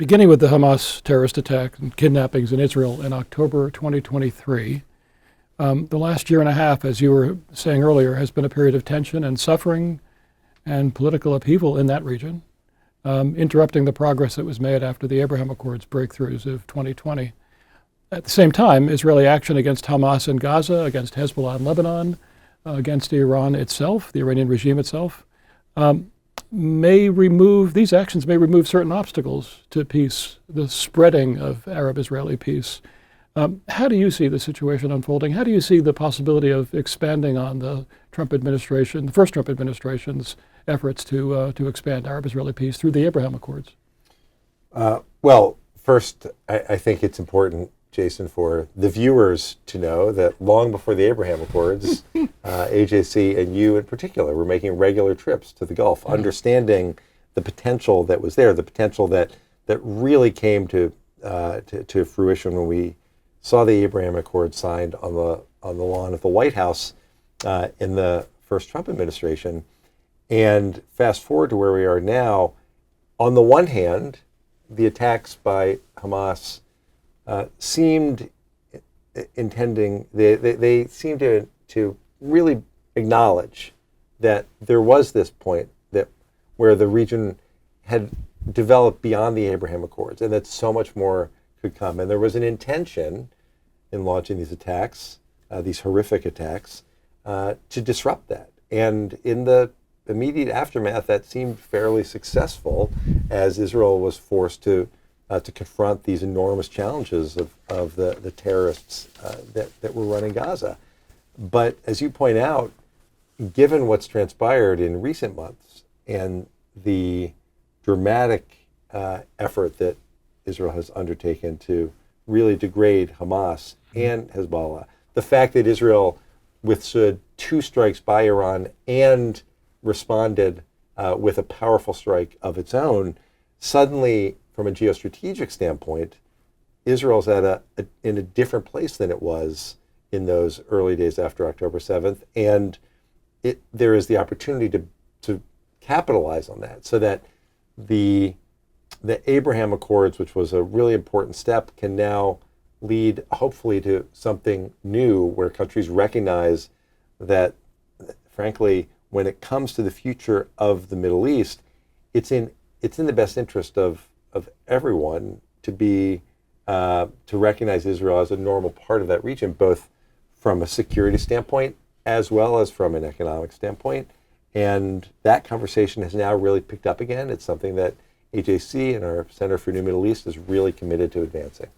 beginning with the Hamas terrorist attack and kidnappings in Israel in October 2023. The last year and a half, as you were saying earlier, has been a period of tension and suffering and political upheaval in that region, interrupting the progress that was made after the Abraham Accords breakthroughs of 2020. At the same time, Israeli action against Hamas in Gaza, against Hezbollah in Lebanon, against Iran itself, the Iranian regime itself, these actions may remove certain obstacles to peace, the spreading of Arab-Israeli peace. How do you see the situation unfolding? How do you see the possibility of expanding on the first Trump administration's efforts to expand Arab-Israeli peace through the Abraham Accords? Well, first, I think it's important, Jason, for the viewers to know that long before the Abraham Accords, AJC and you in particular were making regular trips to the Gulf, understanding the potential that was there, the potential that really came to fruition when we saw the Abraham Accords signed on the lawn of the White House in the first Trump administration. And fast forward to where we are now, on the one hand, the attacks by Hamas seemed intending, they seemed to really acknowledge that there was this point where the region had developed beyond the Abraham Accords and that so much more could come. And there was an intention in launching these attacks, these horrific attacks, to disrupt that. And in the immediate aftermath, that seemed fairly successful as Israel was forced to confront these enormous challenges of the terrorists that were running Gaza. But as you point out, given what's transpired in recent months and the dramatic effort that Israel has undertaken to really degrade Hamas and Hezbollah, the fact that Israel withstood 2 strikes by Iran and responded with a powerful strike of its own, suddenly, from a geostrategic standpoint, Israel's in a different place than it was in those early days after October 7th, and there is the opportunity to capitalize on that, so that the Abraham Accords, which was a really important step, can now lead, hopefully, to something new where countries recognize that, frankly, when it comes to the future of the Middle East, it's in the best interest of everyone to recognize Israel as a normal part of that region, both from a security standpoint as well as from an economic standpoint. And that conversation has now really picked up again. It's something that AJC and our Center for New Middle East is really committed to advancing.